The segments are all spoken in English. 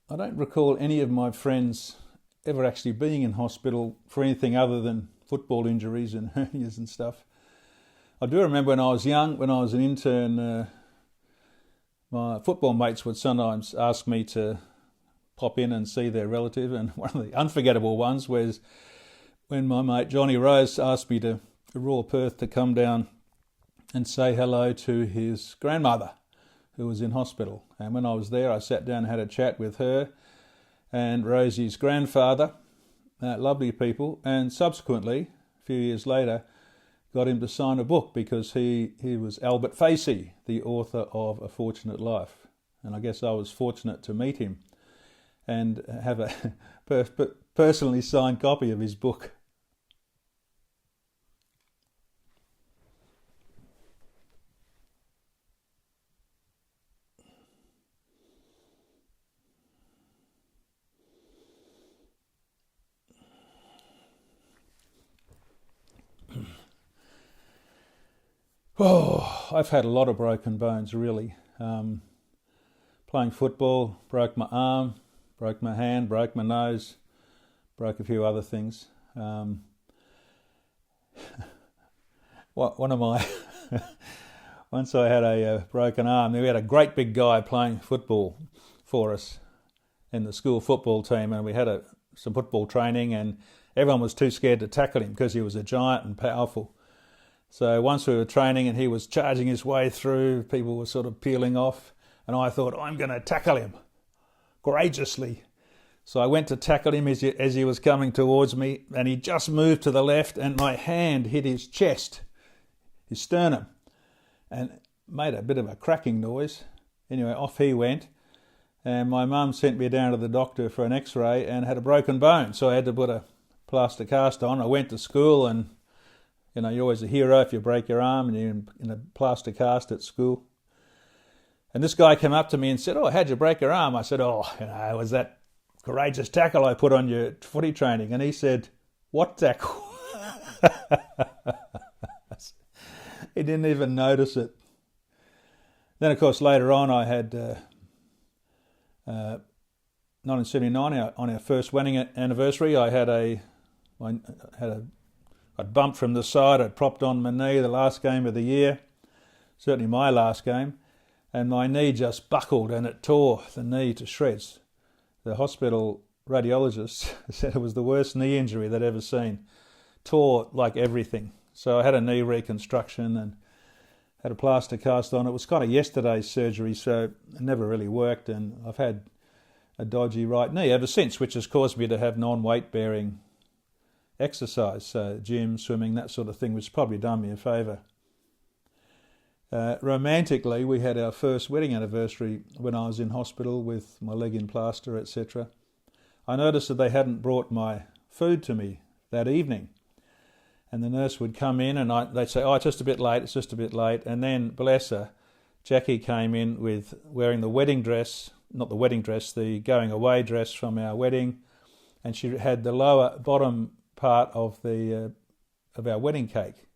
I don't recall any of my friends ever actually being in hospital for anything other than football injuries and hernias and stuff. I do remember when I was young, when I was an intern, my football mates would sometimes ask me to pop in and see their relative, and one of the unforgettable ones was when my mate Johnny Rose asked me to Royal Perth to come down and say hello to his grandmother who was in hospital. And when I was there, I sat down and had a chat with her and Rosie's grandfather, lovely people, and subsequently, a few years later, got him to sign a book because he was Albert Facey, the author of A Fortunate Life. And I guess I was fortunate to meet him and have a personally signed copy of his book. Oh, I've had a lot of broken bones, really. Playing football, broke my arm, broke my hand, broke my nose, broke a few other things. One of my once I had a broken arm. We had a great big guy playing football for us in the school football team, and we had some football training, and everyone was too scared to tackle him because he was a giant and powerful. So once we were training and he was charging his way through, people were sort of peeling off, and I thought, I'm going to tackle him courageously. So I went to tackle him as he was coming towards me, and he just moved to the left, and my hand hit his chest, his sternum, and made a bit of a cracking noise. Anyway, off he went, and my mum sent me down to the doctor for an x-ray and had a broken bone, so I had to put a plaster cast on. I went to school, and you're always a hero if you break your arm and you're in a plaster cast at school. And this guy came up to me and said, "Oh, how'd you break your arm?" I said, "Oh, it was that courageous tackle I put on your footy training." And he said, "What tackle?" He didn't even notice it. Then, of course, later on I had 1979, on our first wedding anniversary, I'd bumped from the side, I'd propped on my knee, the last game of the year, certainly my last game, and my knee just buckled and it tore the knee to shreds. The hospital radiologist said it was the worst knee injury they'd ever seen. Tore like everything. So I had a knee reconstruction and had a plaster cast on. It was kind of yesterday's surgery, so it never really worked, and I've had a dodgy right knee ever since, which has caused me to have non-weight bearing exercise, so gym, swimming, that sort of thing, which has probably done me a favour. Romantically, we had our first wedding anniversary when I was in hospital with my leg in plaster, etc. I noticed that they hadn't brought my food to me that evening, and the nurse would come in and they'd say, "Oh, it's just a bit late," and then, bless her, Jackie came in wearing the wedding dress, not the wedding dress, the going away dress from our wedding, and she had the bottom part of our wedding cake.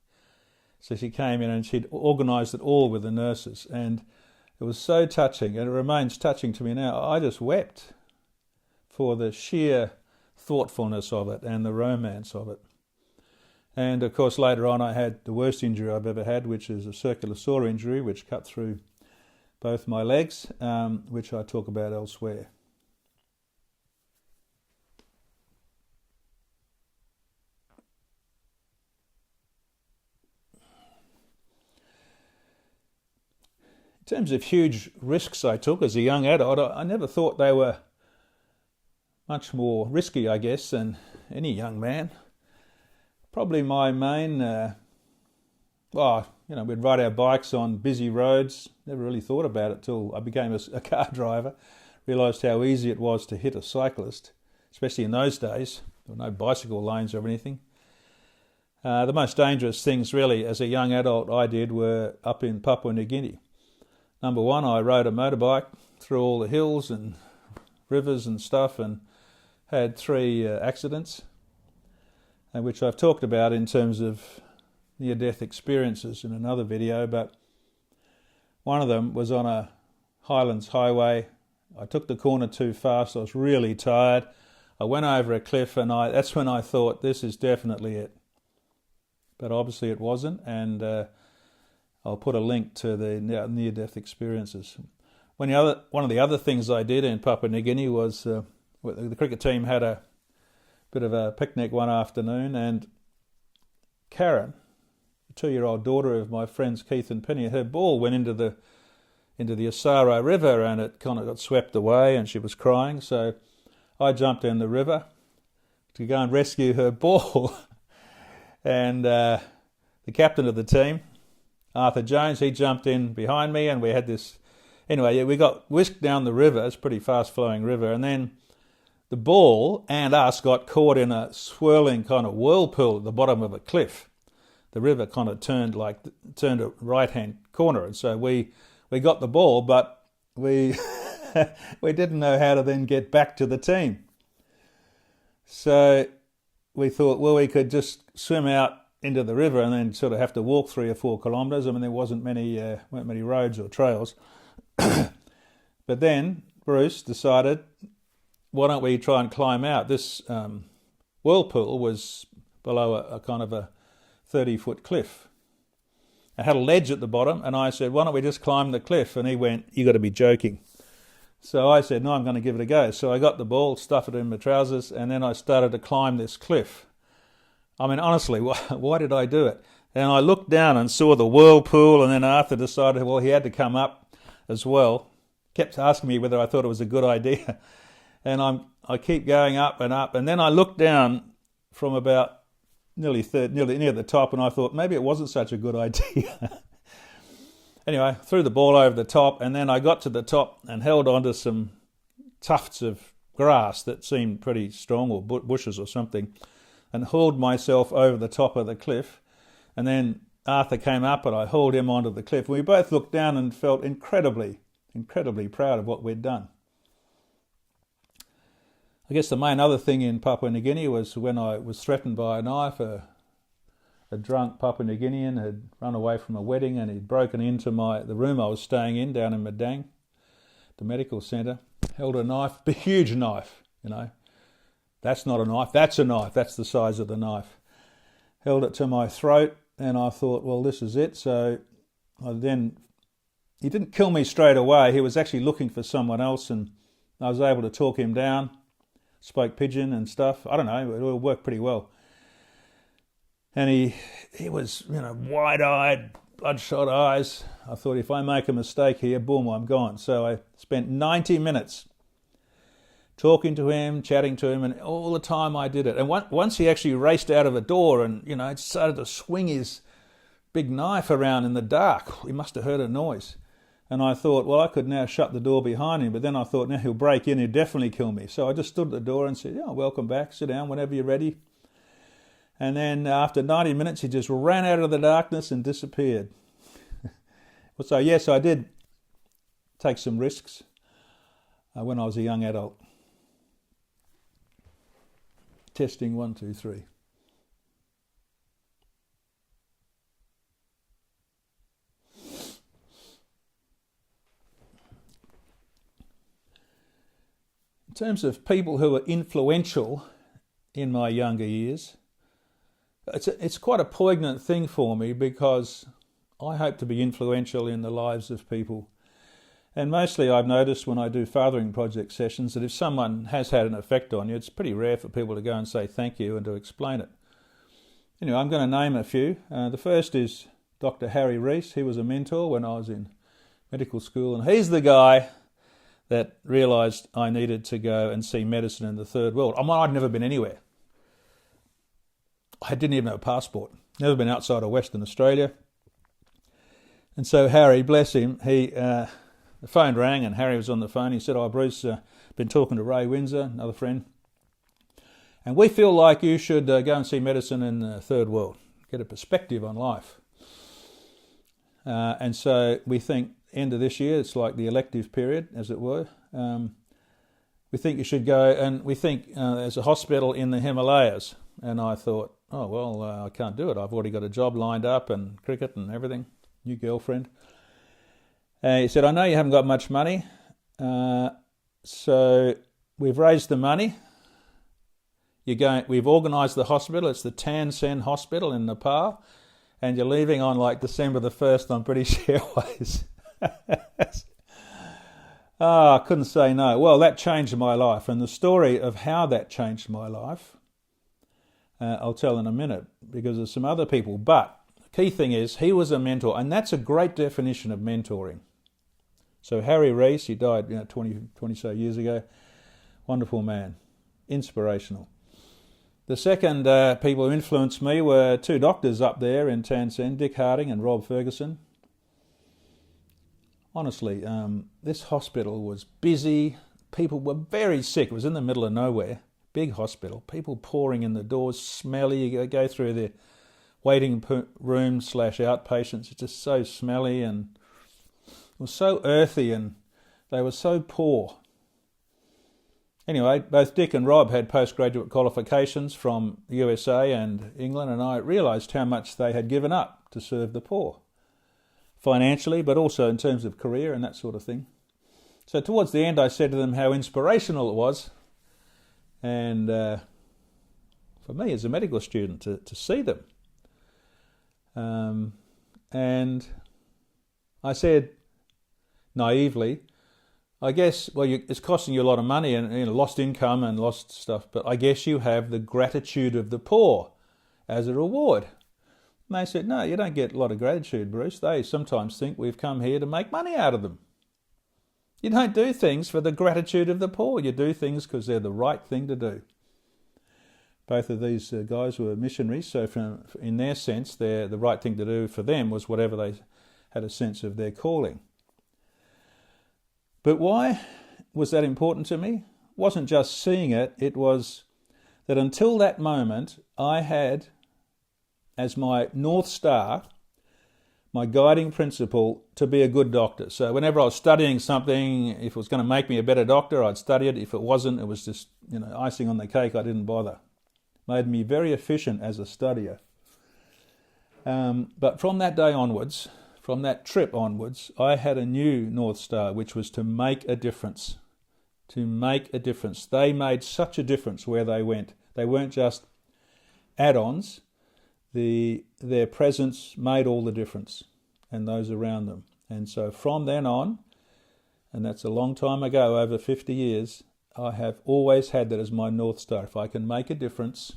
So she came in and she'd organised it all with the nurses, and it was so touching, and it remains touching to me now. I just wept for the sheer thoughtfulness of it and the romance of it. And of course later on I had the worst injury I've ever had, which is a circular saw injury which cut through both my legs, which I talk about elsewhere. In terms of huge risks I took as a young adult, I never thought they were much more risky, I guess, than any young man. Probably my main, we'd ride our bikes on busy roads. Never really thought about it till I became a car driver. Realised how easy it was to hit a cyclist, especially in those days. There were no bicycle lanes or anything. The most dangerous things really as a young adult I did were up in Papua New Guinea. Number one, I rode a motorbike through all the hills and rivers and stuff, and had 3 accidents, which I've talked about in terms of near-death experiences in another video, but one of them was on a Highlands highway I took the corner too fast. I was really tired. I went over a cliff, and that's when I thought, this is definitely it. But obviously it wasn't, and I'll put a link to the near-death experiences. One of the other things I did in Papua New Guinea was the cricket team had a bit of a picnic one afternoon, and Karen, the 2-year-old daughter of my friends Keith and Penny, her ball went into the Asaro River, and it kind of got swept away, and she was crying. So I jumped in the river to go and rescue her ball. And the captain of the team, Arthur Jones, he jumped in behind me, and we had this... Anyway, we got whisked down the river. It's a pretty fast-flowing river. And then the ball and us got caught in a swirling kind of whirlpool at the bottom of a cliff. The river kind of turned a right-hand corner. And so we got the ball, but we we didn't know how to then get back to the team. So we thought, well, we could just swim out into the river and then sort of have to walk 3 or 4 kilometres. I mean, there weren't many roads or trails. But then Bruce decided, why don't we try and climb out? This whirlpool was below a kind of a 30-foot cliff. It had a ledge at the bottom, and I said, why don't we just climb the cliff? And he went, you got to be joking. So I said, no, I'm going to give it a go. So I got the ball, stuffed it in my trousers, and then I started to climb this cliff. I mean, honestly, why did I do it? And I looked down and saw the whirlpool, and then Arthur decided, well, he had to come up as well. Kept asking me whether I thought it was a good idea. And I keep going up, and then I looked down from about nearly near the top, and I thought maybe it wasn't such a good idea. Anyway, threw the ball over the top, and then I got to the top and held onto some tufts of grass that seemed pretty strong, or bushes or something, and hauled myself over the top of the cliff. And then Arthur came up, and I hauled him onto the cliff. We both looked down and felt incredibly proud of what we'd done. I guess the main other thing in Papua New Guinea was when I was threatened by a knife. A drunk Papua New Guinean had run away from a wedding, and he'd broken into the room I was staying in down in Madang, the medical centre, held a knife, a huge knife, That's not a knife, that's a knife, that's the size of the knife. Held it to my throat, and I thought, well, this is it. So he didn't kill me straight away. He was actually looking for someone else, and I was able to talk him down. Spoke pidgin and stuff. I don't know, it all worked pretty well. And he was, wide-eyed, bloodshot eyes. I thought, if I make a mistake here, boom, I'm gone. So I spent 90 minutes talking to him, chatting to him, and all the time I did it. And once he actually raced out of a door and, started to swing his big knife around in the dark. He must have heard a noise. And I thought, well, I could now shut the door behind him, but then I thought, now he'll break in, he'll definitely kill me. So I just stood at the door and said, welcome back, sit down whenever you're ready. And then after 90 minutes, he just ran out of the darkness and disappeared. So yes, I did take some risks when I was a young adult. Testing 1, 2, 3. In terms of people who were influential in my younger years, it's quite a poignant thing for me, because I hope to be influential in the lives of people. And mostly I've noticed when I do fathering project sessions that if someone has had an effect on you, it's pretty rare for people to go and say thank you and to explain it. Anyway, I'm going to name a few. The first is Dr. Harry Rees. He was a mentor when I was in medical school, and he's the guy that realised I needed to go and see medicine in the third world. I'd never been anywhere. I didn't even have a passport. Never been outside of Western Australia. And so Harry, bless him, the phone rang and Harry was on the phone. He said, Bruce, been talking to Ray Windsor, another friend, and we feel like you should go and see medicine in the third world, get a perspective on life. And so we think end of this year, it's like the elective period, as it were. We think you should go, and we think there's a hospital in the Himalayas. And I thought, I can't do it. I've already got a job lined up and cricket and everything, new girlfriend. He said, I know you haven't got much money, So we've raised the money. We've organised the hospital. It's the Tan Sen Hospital in Nepal. And you're leaving on like December the 1st on British Airways. I couldn't say no. Well, that changed my life. And the story of how that changed my life, I'll tell in a minute, because there's some other people. But the key thing is, he was a mentor. And that's a great definition of mentoring. So Harry Rees, he died 20 so years ago. Wonderful man. Inspirational. The second people who influenced me were two doctors up there in Tan Sen, Dick Harding and Rob Ferguson. Honestly, this hospital was busy. People were very sick. It was in the middle of nowhere. Big hospital. People pouring in the doors, smelly. You go through the waiting room / outpatients. It's just so smelly, and it was so earthy, and they were so poor. Anyway, both Dick and Rob had postgraduate qualifications from the USA and England, and I realised how much they had given up to serve the poor. Financially, but also in terms of career and that sort of thing. So towards the end I said to them how inspirational it was, and for me as a medical student to see them. And I said naively, I guess, well, it's costing you a lot of money and lost income and lost stuff, but I guess you have the gratitude of the poor as a reward. And they said, no, you don't get a lot of gratitude, Bruce. They sometimes think we've come here to make money out of them. You don't do things for the gratitude of the poor. You do things because they're the right thing to do. Both of these guys were missionaries, so in their sense, the right thing to do for them was whatever they had a sense of their calling. But why was that important to me? It wasn't just seeing it, it was that until that moment I had as my North Star, my guiding principle, to be a good doctor. So whenever I was studying something, if it was going to make me a better doctor, I'd study it. If it wasn't, it was just icing on the cake. I didn't bother. Made me very efficient as a studier. But from that day onwards, from that trip onwards, I had a new North Star, which was to make a difference. To make a difference. They made such a difference where they went. They weren't just add-ons. Their presence made all the difference, and those around them. And so from then on, and that's a long time ago, over 50 years, I have always had that as my North Star. If I can make a difference,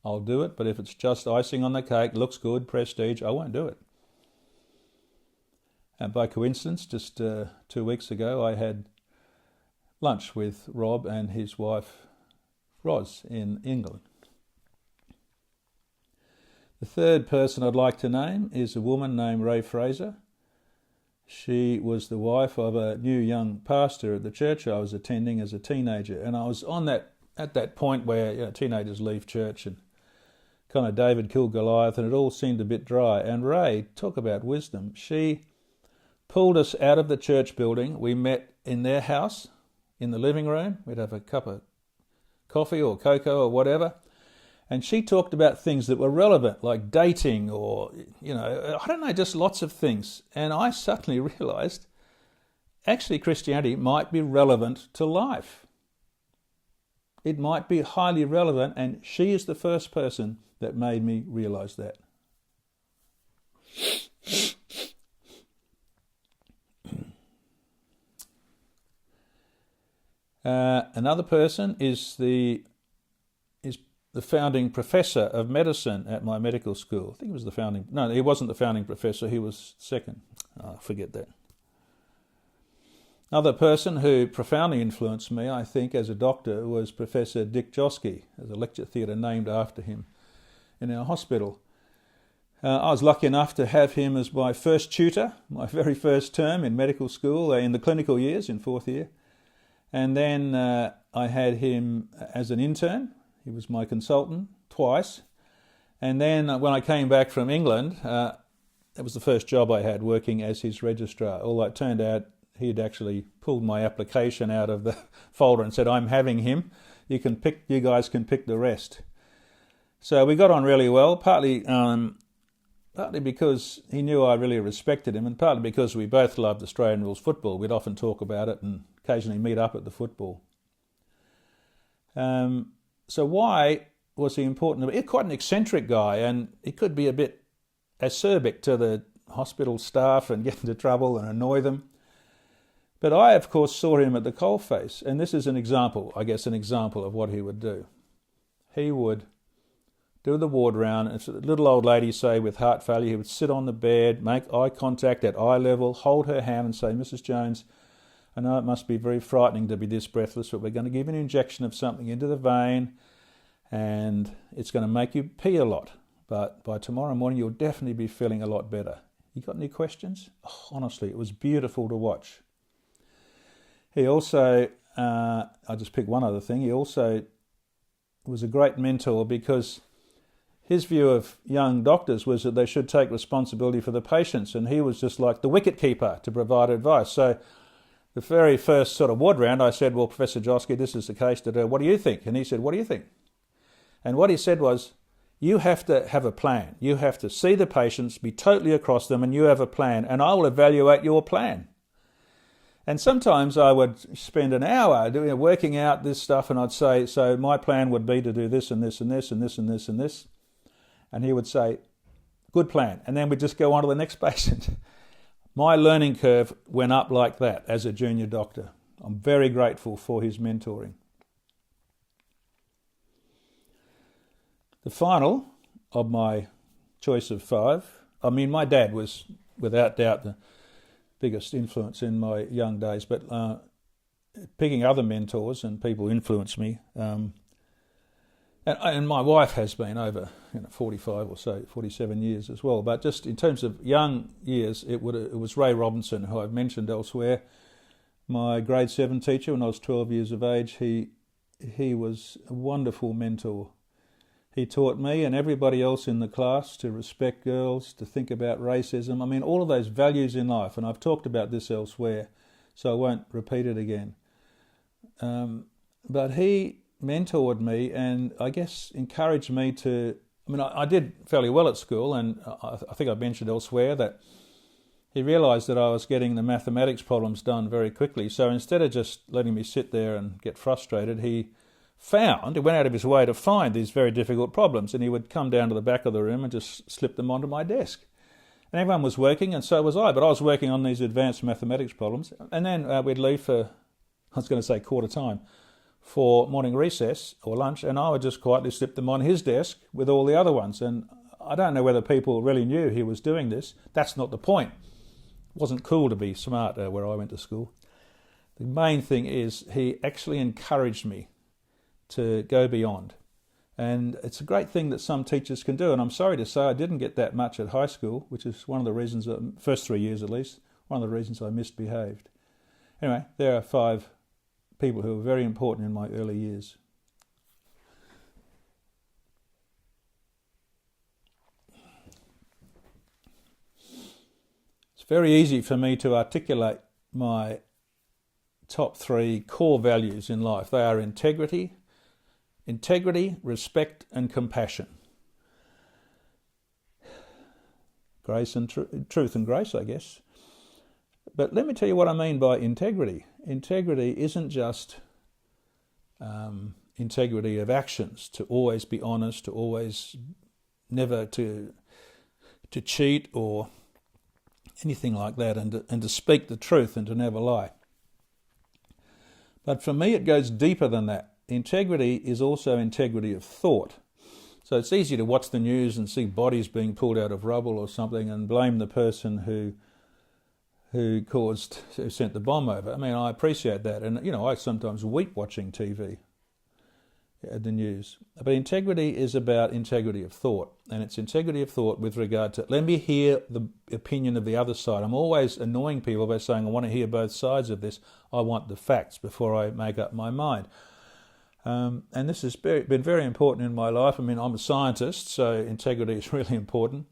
I'll do it. But if it's just icing on the cake, looks good, prestige, I won't do it. And by coincidence, just 2 weeks ago, I had lunch with Rob and his wife, Roz, in England. The third person I'd like to name is a woman named Ray Fraser. She was the wife of a new young pastor at the church I was attending as a teenager. And I was at that point where teenagers leave church and kind of David killed Goliath, and it all seemed a bit dry. And Ray, talk about wisdom, she pulled us out of the church building. We met in their house, in the living room. We'd have a cup of coffee or cocoa or whatever. And she talked about things that were relevant, like dating or, just lots of things. And I suddenly realised, actually Christianity might be relevant to life. It might be highly relevant, and she is the first person that made me realise that. Another person is the founding professor of medicine at my medical school. I think he was he wasn't the founding professor, he was second. Forget that. Another person who profoundly influenced me, I think, as a doctor was Professor Dick Josky. There's a lecture theatre named after him in our hospital. I was lucky enough to have him as my first tutor, my very first term in medical school, in the clinical years, in fourth year. And then I had him as an intern. He was my consultant twice. And then when I came back from England, that was the first job I had, working as his registrar. Although it turned out he'd actually pulled my application out of the folder and said, I'm having him. You guys can pick the rest. So we got on really well, partly because he knew I really respected him, and partly because we both loved Australian rules football. We'd often talk about it and occasionally meet up at the football. So why was he important? He's quite an eccentric guy, and he could be a bit acerbic to the hospital staff and get into trouble and annoy them. But I, of course, saw him at the coalface, and this is an example of what he would do. He would do the ward round, and a little old lady, say, with heart failure, he would sit on the bed, make eye contact at eye level, hold her hand and say, "Mrs. Jones, I know it must be very frightening to be this breathless, but we're going to give an injection of something into the vein, and it's going to make you pee a lot. But by tomorrow morning, you'll definitely be feeling a lot better. You got any questions?" Oh, honestly, it was beautiful to watch. He also, I'll just pick one other thing, he also was a great mentor because his view of young doctors was that they should take responsibility for the patients, and he was just like the wicket-keeper to provide advice. So the very first sort of ward round, I said, "Well, Professor Josky, this is the case today. What do you think?" And he said, "What do you think?" And what he said was, "You have to have a plan. You have to see the patients, be totally across them, and you have a plan, and I will evaluate your plan." And sometimes I would spend an hour working out this stuff, and I'd say, "So my plan would be to do this and this and this and this and this and this." And he would say, "Good plan." And then we'd just go on to the next patient. My learning curve went up like that as a junior doctor. I'm very grateful for his mentoring. The final of my choice of 5, I mean, my dad was without doubt the biggest influence in my young days, but picking other mentors and people influenced me. And my wife has been over 45 or so, 47 years as well. But just in terms of young years, it was Ray Robinson, who I've mentioned elsewhere. My grade 7 teacher when I was 12 years of age, he was a wonderful mentor. He taught me and everybody else in the class to respect girls, to think about racism. I mean, all of those values in life, and I've talked about this elsewhere, so I won't repeat it again. But he mentored me and I guess encouraged me to, I did fairly well at school, and I think I mentioned elsewhere that he realised that I was getting the mathematics problems done very quickly. So instead of just letting me sit there and get frustrated, he went out of his way to find these very difficult problems, and he would come down to the back of the room and just slip them onto my desk. And everyone was working, and so was I, but I was working on these advanced mathematics problems. And then we'd leave for, I was going to say quarter time, for morning recess or lunch, and I would just quietly slip them on his desk with all the other ones. And I don't know whether people really knew he was doing this. That's not the point. It wasn't cool to be smart where I went to school. The main thing is he actually encouraged me to go beyond. And it's a great thing that some teachers can do. And I'm sorry to say I didn't get that much at high school, which is one of the reasons, first 3 years at least, one of the reasons I misbehaved. Anyway, there are 5 people who were very important in my early years. It's very easy for me to articulate my top 3 core values in life. They are integrity, respect and compassion. Grace and truth and grace, I guess. But let me tell you what I mean by integrity. Integrity isn't just integrity of actions, to always be honest, to always never to cheat or anything like that, and to speak the truth and to never lie. But for me it goes deeper than that. Integrity is also integrity of thought. So it's easy to watch the news and see bodies being pulled out of rubble or something and blame the person who sent the bomb over. I appreciate that, and I sometimes weep watching TV, the news. But integrity is about integrity of thought, and it's integrity of thought with regard to, let me hear the opinion of the other side. I'm always annoying people by saying, I want to hear both sides of this. I want the facts before I make up my mind. And this has been very important in my life. I'm a scientist, so integrity is really important.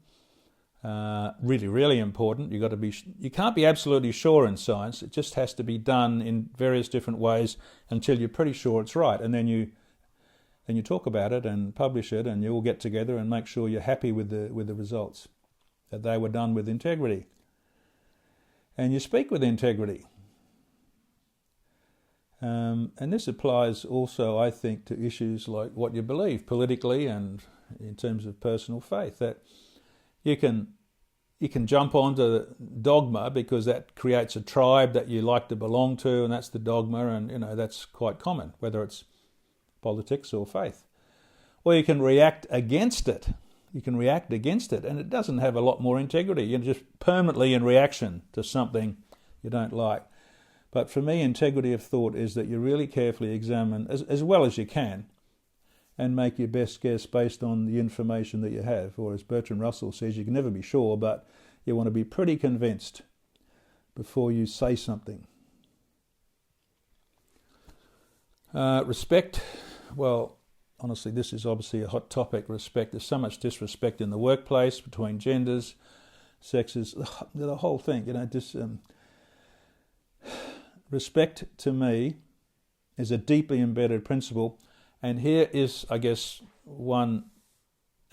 Really, really important. You can't be absolutely sure in science. It just has to be done in various different ways until you're pretty sure it's right, and then you talk about it and publish it, and you all get together and make sure you're happy with the results, that they were done with integrity. And you speak with integrity. And this applies also, I think, to issues like what you believe politically and in terms of personal faith. That you can jump onto dogma because that creates a tribe that you like to belong to, and that's the dogma, and that's quite common, whether it's politics or faith. Or you can react against it. And it doesn't have a lot more integrity. You're just permanently in reaction to something you don't like. But for me, integrity of thought is that you really carefully examine, as well as you can, and make your best guess based on the information that you have. Or as Bertrand Russell says, you can never be sure, but you want to be pretty convinced before you say something. Respect, well, honestly, this is obviously a hot topic, respect. There's so much disrespect in the workplace between genders, sexes, the whole thing. Respect to me is a deeply embedded principle, and here is, I guess, one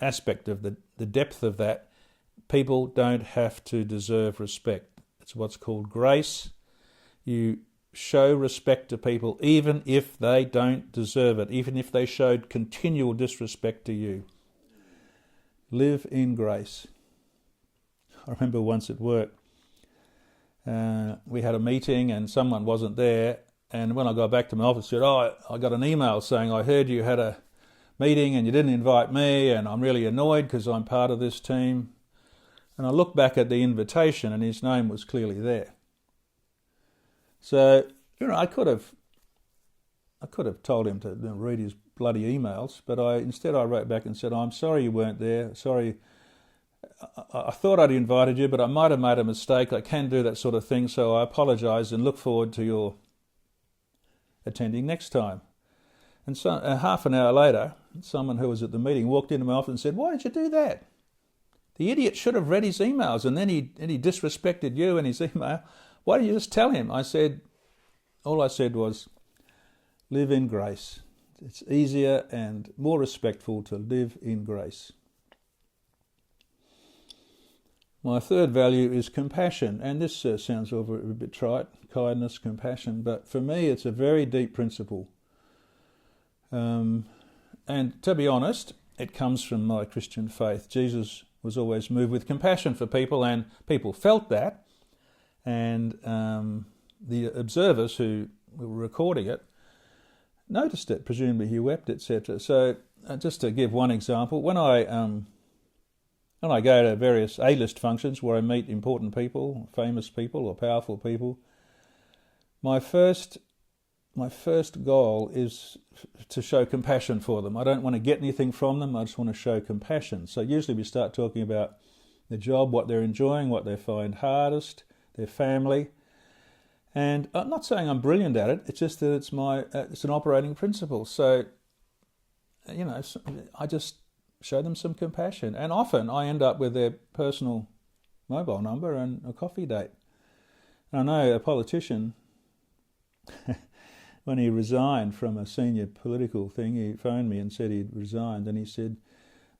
aspect of the depth of that. People don't have to deserve respect. It's what's called grace. You show respect to people even if they don't deserve it, even if they showed continual disrespect to you. Live in grace. I remember once at work, we had a meeting and someone wasn't there, and when I got back to my office, I said, I got an email saying I heard you had a meeting and you didn't invite me, and I'm really annoyed because I'm part of this team. And I looked back at the invitation and his name was clearly there. So, I could have told him to read his bloody emails, but instead I wrote back and said, I'm sorry you weren't there. Sorry, I thought I'd invited you, but I might have made a mistake. I can do that sort of thing, so I apologise and look forward to your attending next time. And so half an hour later, someone who was at the meeting walked into my office and said, why did you do that? The idiot should have read his emails, and then he disrespected you in his email. Why didn't you just tell him? All I said was, live in grace. It's easier and more respectful to live in grace. My third value is compassion, and this sounds a bit trite, kindness, compassion, but for me it's a very deep principle. And to be honest, it comes from my Christian faith. Jesus was always moved with compassion for people, and people felt that. And the observers who were recording it noticed it. Presumably he wept, etc. So just to give one example, when I go to various A-list functions where I meet important people, famous people or powerful people, my first goal is to show compassion for them. I don't want to get anything from them. I just want to show compassion. So usually we start talking about the job, what they're enjoying, what they find hardest, their family. And I'm not saying I'm brilliant at it, it's just that it's an operating principle. So, I just show them some compassion. And often I end up with their personal mobile number and a coffee date. And I know a politician, when he resigned from a senior political thing, he phoned me and said he'd resigned, and he said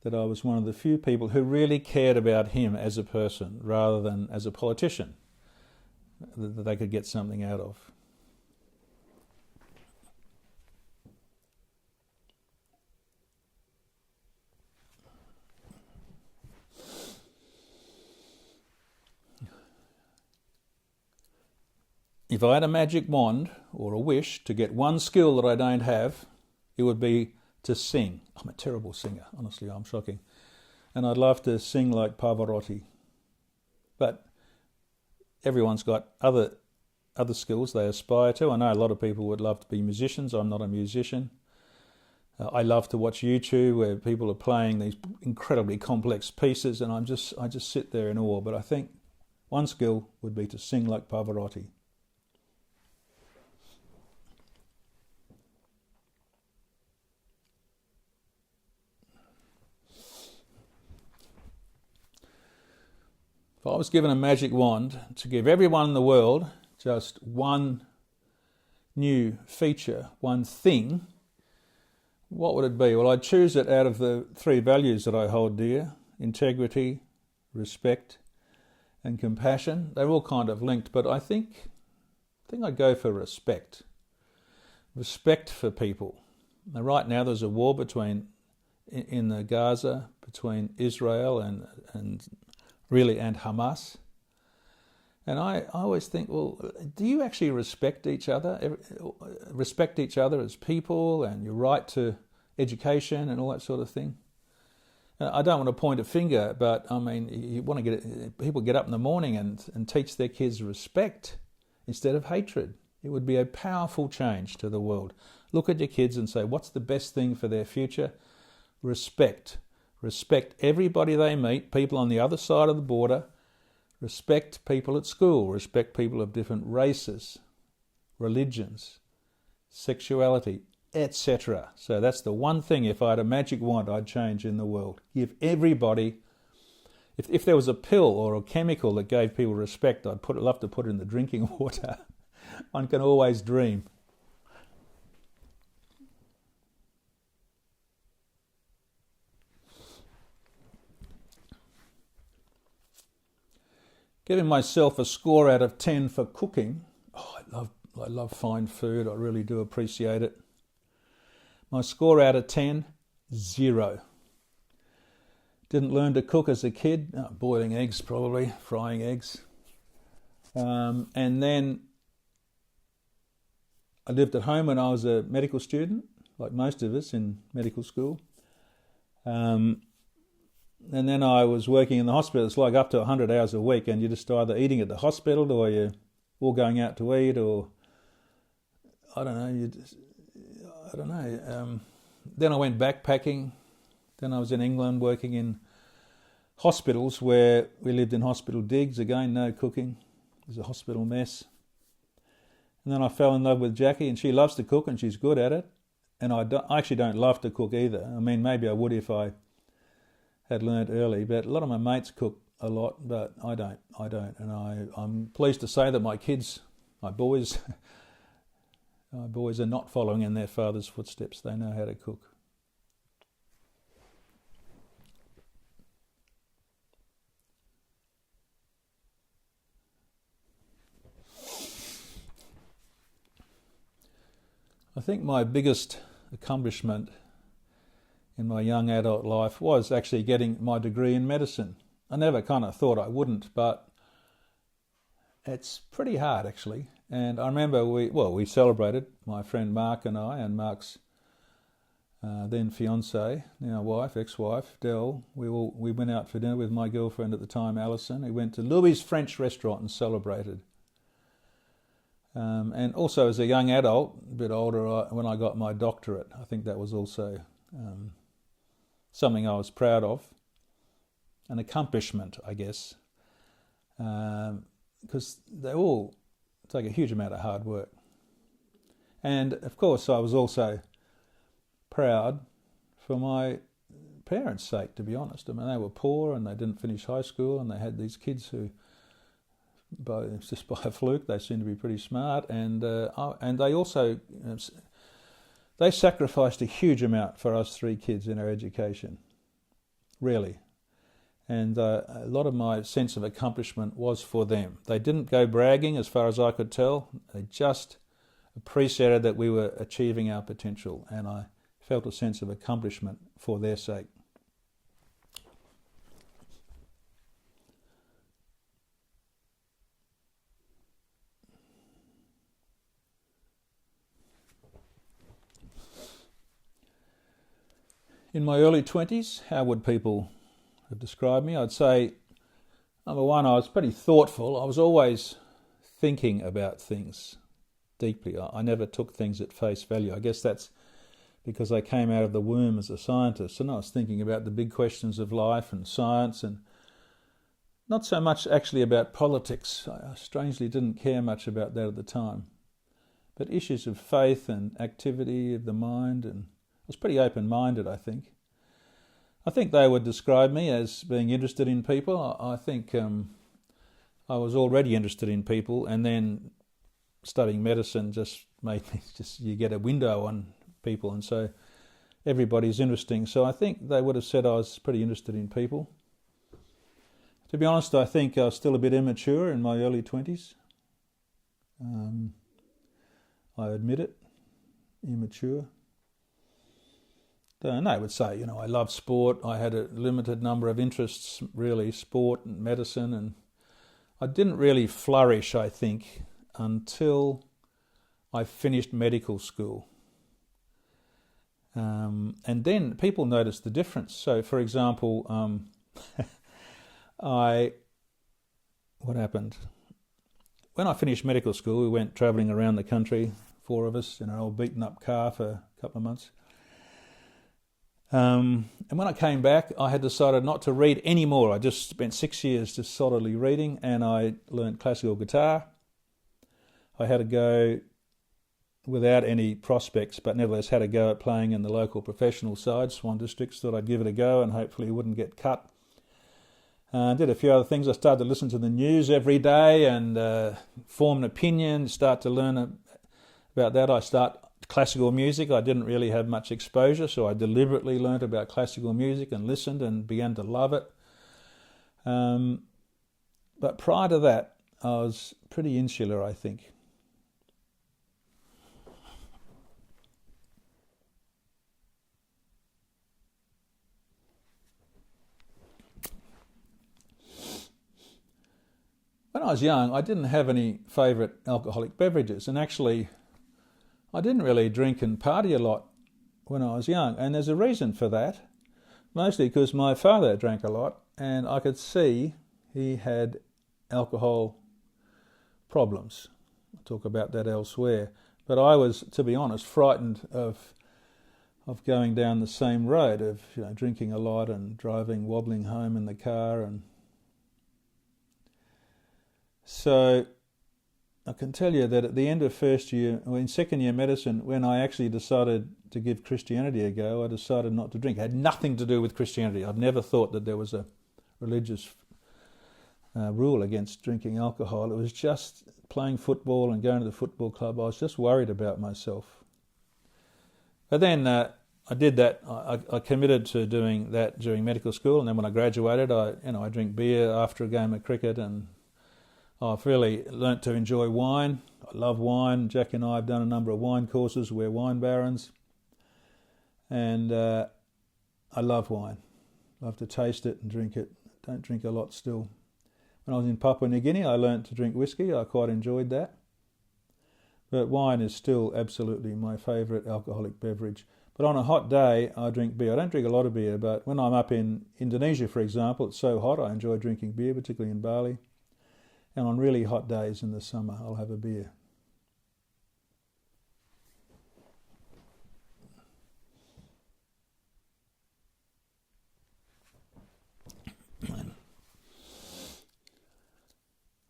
that I was one of the few people who really cared about him as a person rather than as a politician, that they could get something out of. If I had a magic wand or a wish to get one skill that I don't have, it would be to sing. I'm a terrible singer, honestly, I'm shocking. And I'd love to sing like Pavarotti. But everyone's got other skills they aspire to. I know a lot of people would love to be musicians. I'm not a musician. I love to watch YouTube where people are playing these incredibly complex pieces, and I just sit there in awe. But I think one skill would be to sing like Pavarotti. If I was given a magic wand to give everyone in the world just one new feature, one thing, what would it be? Well, I'd choose it out of the three values that I hold dear: integrity, respect, and compassion. They're all kind of linked, but I think I'd go for respect. respect for people. Now, right now there's a war in the Gaza between Israel and Hamas. And I always think, well, do you actually respect each other? Respect each other as people and your right to education and all that sort of thing? I don't want to point a finger, but I mean, you want to people get up in the morning and teach their kids respect instead of hatred. It would be a powerful change to the world. Look at your kids and say, what's the best thing for their future? Respect. Respect everybody they meet, people on the other side of the border. Respect people at school. Respect people of different races, religions, sexuality, etc. So that's the one thing, if I had a magic wand, I'd change in the world. Give everybody, if there was a pill or a chemical that gave people respect, I'd love to put it in the drinking water. One can always dream. Giving myself a score out of 10 for cooking. Oh, I love fine food. I really do appreciate it. My score out of 10, 0. Didn't learn to cook as a kid. Boiling eggs, probably. Frying eggs. And then I lived at home when I was a medical student, like most of us in medical school. And then I was working in the hospital. It's like up to 100 hours a week, and you're just either eating at the hospital or you're all going out to eat, or I don't know. Then I went backpacking. Then I was in England working in hospitals where we lived in hospital digs. Again, no cooking. It was a hospital mess. And then I fell in love with Jackie, and she loves to cook and she's good at it. And I actually don't love to cook either. I mean, maybe I would if I had learnt early, but a lot of my mates cook a lot, but I don't. And I'm pleased to say that my boys are not following in their father's footsteps. They know how to cook. I think my biggest accomplishment in my young adult life was actually getting my degree in medicine. I never kind of thought I wouldn't, but it's pretty hard actually. And I remember we celebrated, my friend Mark and I, and Mark's then fiancée, now ex-wife, Dell. We went out for dinner with my girlfriend at the time, Alison. We went to Louis' French restaurant and celebrated. And also as a young adult, a bit older, when I got my doctorate, I think that was also something I was proud of, an accomplishment, I guess, because they all take a huge amount of hard work. And of course I was also proud for my parents' sake, to be honest. I mean, they were poor and they didn't finish high school, and they had these kids who, just by a fluke, they seemed to be pretty smart, and they also they sacrificed a huge amount for us three kids in our education, really. And a lot of my sense of accomplishment was for them. They didn't go bragging, as far as I could tell. They just appreciated that we were achieving our potential, and I felt a sense of accomplishment for their sake. In my early 20s, how would people have described me? I'd say, number one, I was pretty thoughtful. I was always thinking about things deeply. I never took things at face value. I guess that's because I came out of the womb as a scientist, and I was thinking about the big questions of life and science, and not so much actually about politics. I strangely didn't care much about that at the time. But issues of faith and activity of the mind, and I was pretty open-minded, I think. I think they would describe me as being interested in people. I think I was already interested in people, and then studying medicine just made me you get a window on people, and so everybody's interesting. So I think they would have said I was pretty interested in people. To be honest, I think I was still a bit immature in my early 20s. I admit it. immature. And they would say, I love sport. I had a limited number of interests, really, sport and medicine, and I didn't really flourish, I think, until I finished medical school. And then people noticed the difference. So, for example, what happened? When I finished medical school, we went travelling around the country, 4 of us, in an old beaten-up car for a couple of months. And when I came back, I had decided not to read anymore. I just spent 6 years just solidly reading, and I learnt classical guitar. I had a go without any prospects, but nevertheless had a go at playing in the local professional side, Swan Districts. Thought I'd give it a go and hopefully wouldn't get cut. Did a few other things. I started to listen to the news every day and form an opinion, start to learn about that. I start classical music. I didn't really have much exposure, so I deliberately learnt about classical music and listened and began to love it. But prior to that, I was pretty insular, I think. When I was young, I didn't have any favourite alcoholic beverages, and actually I didn't really drink and party a lot when I was young, and there's a reason for that, mostly because my father drank a lot, and I could see he had alcohol problems. I'll talk about that elsewhere. But I was, to be honest, frightened of going down the same road of drinking a lot and driving, wobbling home in the car, and so I can tell you that at the end of first year, or in second year medicine, when I actually decided to give Christianity a go, I decided not to drink. It had nothing to do with Christianity. I'd never thought that there was a religious rule against drinking alcohol. It was just playing football and going to the football club. I was just worried about myself. But then I did that. I committed to doing that during medical school, and then when I graduated, I drink beer after a game of cricket, and I've really learnt to enjoy wine. I love wine. Jack and I have done a number of wine courses. We're wine barons. And I love wine. Love to taste it and drink it. Don't drink a lot still. When I was in Papua New Guinea, I learnt to drink whiskey. I quite enjoyed that. But wine is still absolutely my favourite alcoholic beverage. But on a hot day, I drink beer. I don't drink a lot of beer, but when I'm up in Indonesia, for example, it's so hot, I enjoy drinking beer, particularly in Bali. And on really hot days in the summer, I'll have a beer.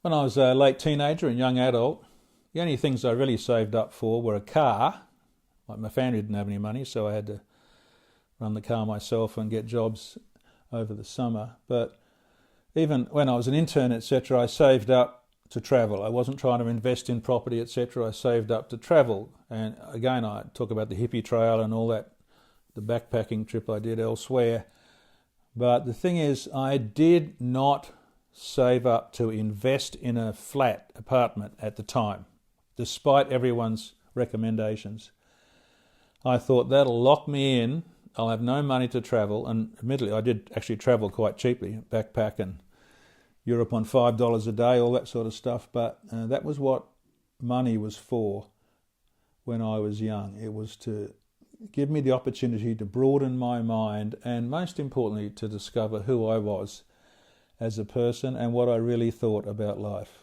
When I was a late teenager and young adult, the only things I really saved up for were a car. Like my family didn't have any money, so I had to run the car myself and get jobs over the summer. But even when I was an intern, etc., I saved up to travel. I wasn't trying to invest in property, etc. I saved up to travel. And again, I talk about the hippie trail and all that, the backpacking trip I did elsewhere. But the thing is, I did not save up to invest in a flat apartment at the time, despite everyone's recommendations. I thought that'll lock me in. I'll have no money to travel. And admittedly, I did actually travel quite cheaply, backpack and Europe on $5 a day, all that sort of stuff. But that was what money was for when I was young. It was to give me the opportunity to broaden my mind and, most importantly, to discover who I was as a person and what I really thought about life.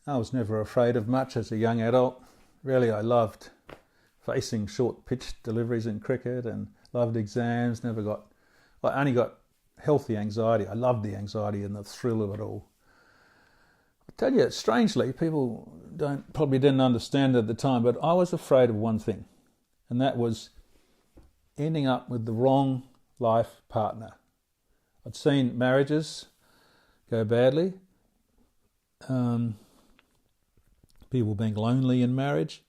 I was never afraid of much as a young adult. Really, I loved facing short pitch deliveries in cricket, and loved exams. I only got healthy anxiety. I loved the anxiety and the thrill of it all. I tell you, strangely, people probably didn't understand it at the time, but I was afraid of one thing, and that was ending up with the wrong life partner. I'd seen marriages go badly, people being lonely in marriage,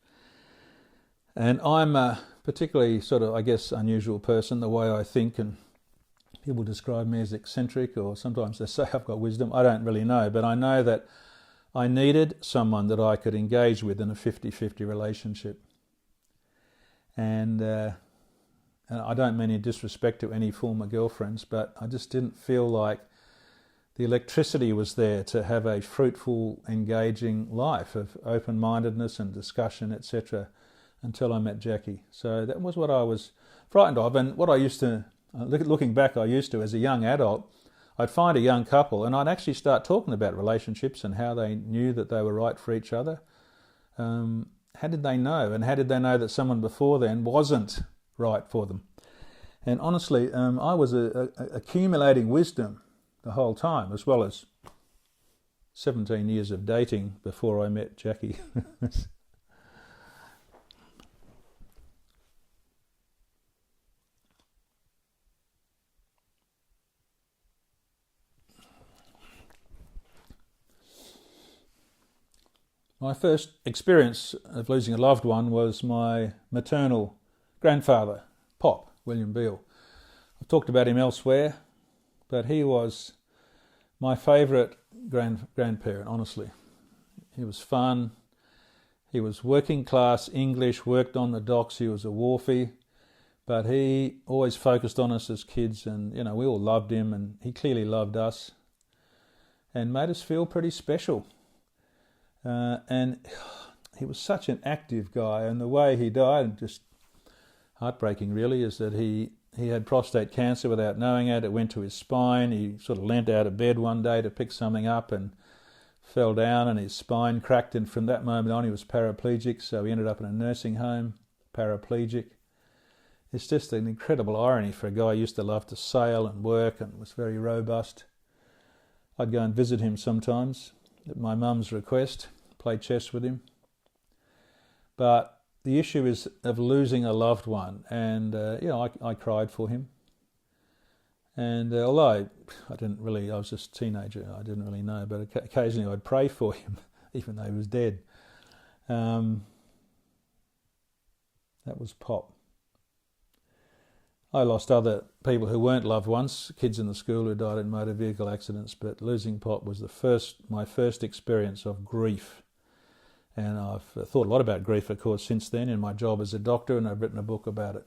and I'm a particularly sort of, I guess, unusual person, the way I think, and people describe me as eccentric, or sometimes they say I've got wisdom. I don't really know, but I know that I needed someone that I could engage with in a 50-50 relationship. And I don't mean in disrespect to any former girlfriends, but I just didn't feel like the electricity was there to have a fruitful, engaging life of open-mindedness and discussion, etc., until I met Jackie. So that was what I was frightened of, and what I used to, looking back, as a young adult, I'd find a young couple and I'd actually start talking about relationships and how they knew that they were right for each other. How did they know? And how did they know that someone before then wasn't right for them? And honestly, I was accumulating wisdom the whole time, as well as 17 years of dating before I met Jackie. My first experience of losing a loved one was my maternal grandfather, Pop, William Beale. I've talked about him elsewhere, but he was my favourite grandparent, honestly. He was fun. He was working class English, worked on the docks. He was a wharfie, but he always focused on us as kids, and we all loved him, and he clearly loved us and made us feel pretty special. And he was such an active guy, and the way he died, just heartbreaking really, is that he had prostate cancer without knowing it. It went to his spine. He sort of leant out of bed one day to pick something up and fell down, and his spine cracked, and from that moment on he was paraplegic, so he ended up in a nursing home, paraplegic. It's just an incredible irony for a guy who used to love to sail and work and was very robust. I'd go and visit him sometimes at my mum's request, play chess with him. But the issue is of losing a loved one, and I cried for him. And although I was just a teenager, I didn't really know, but occasionally I'd pray for him, even though he was dead. That was Pop. I lost other people who weren't loved ones, kids in the school who died in motor vehicle accidents, but losing Pop was my first experience of grief. And I've thought a lot about grief, of course, since then in my job as a doctor, and I've written a book about it.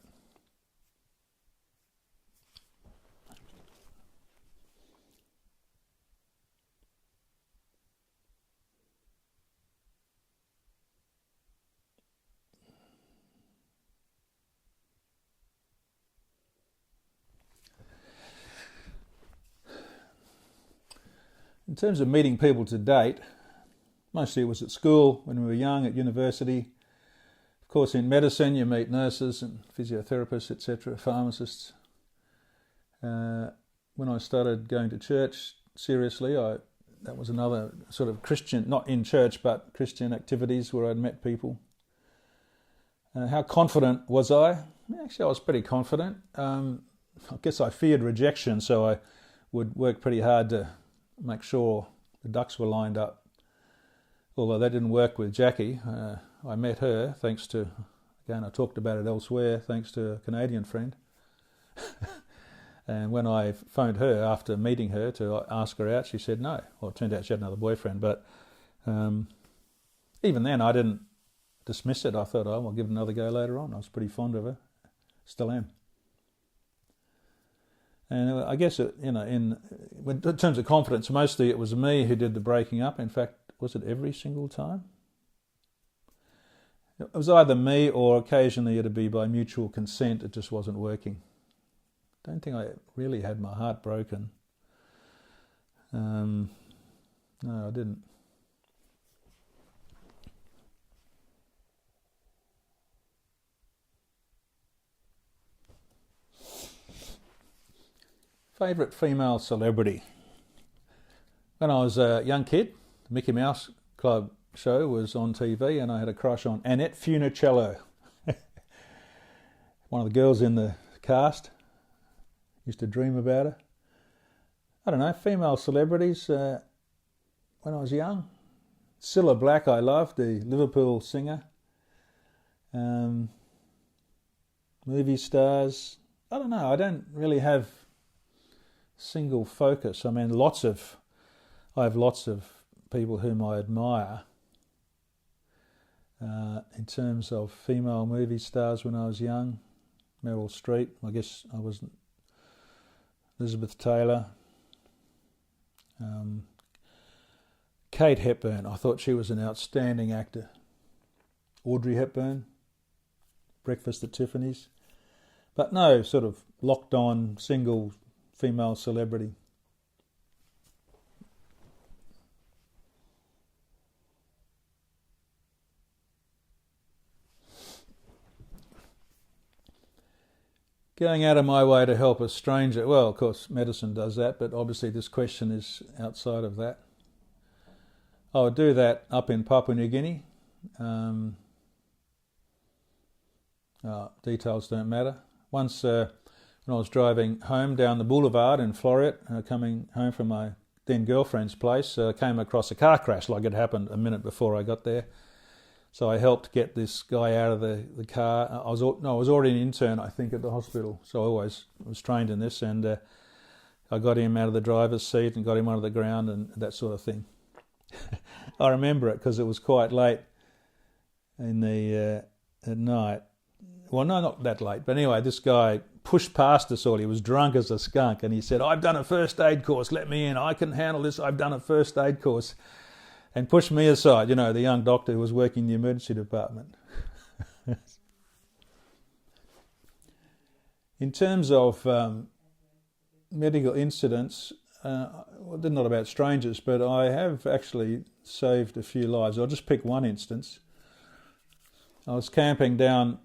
In terms of meeting people to date, mostly it was at school, when we were young, at university. Of course, in medicine, you meet nurses and physiotherapists, etc., pharmacists. When I started going to church seriously, that was another sort of Christian, not in church, but Christian activities where I'd met people. How confident was I? Actually, I was pretty confident. I guess I feared rejection, so I would work pretty hard to make sure the ducks were lined up. Although that didn't work with Jackie. I met her thanks to, again, I talked about it elsewhere, thanks to a Canadian friend. And when I phoned her after meeting her to ask her out, she said no. Well, it turned out she had another boyfriend, but even then I didn't dismiss it. I thought, I'll give it another go later on. I was pretty fond of her, still am. And I guess, in terms of confidence, mostly it was me who did the breaking up. In fact, was it every single time? It was either me, or occasionally it'd be by mutual consent. It just wasn't working. Don't think I really had my heart broken. No, I didn't. Favourite female celebrity? When I was a young kid, the Mickey Mouse Club show was on TV and I had a crush on Annette Funicello. One of the girls in the cast. Used to dream about her. I don't know, female celebrities when I was young. Cilla Black I loved, the Liverpool singer. Movie stars. I don't know, I don't really have single focus. I mean, I have lots of people whom I admire. In terms of female movie stars when I was young, Meryl Streep, I guess I wasn't. Elizabeth Taylor. Kate Hepburn, I thought she was an outstanding actor. Audrey Hepburn, Breakfast at Tiffany's. But no sort of locked on single female celebrity. Going out of my way to help a stranger. Well, of course, medicine does that, but obviously this question is outside of that. I would do that up in Papua New Guinea. Details don't matter. Once when I was driving home down the boulevard in Floreat, coming home from my then girlfriend's place, came across a car crash like it happened a minute before I got there. So I helped get this guy out of the car. I was already an intern, I think, at the hospital, so I always was trained in this, and I got him out of the driver's seat and got him onto the ground and that sort of thing. I remember it because it was quite late in the at night. Well, no, not that late, but anyway, this guy pushed past us all. He was drunk as a skunk, and he said, "I've done a first aid course. Let me in. I can handle this. I've done a first aid course." And pushed me aside, the young doctor who was working in the emergency department. In terms of medical incidents, they're not about strangers, but I have actually saved a few lives. I'll just pick one instance. I was camping down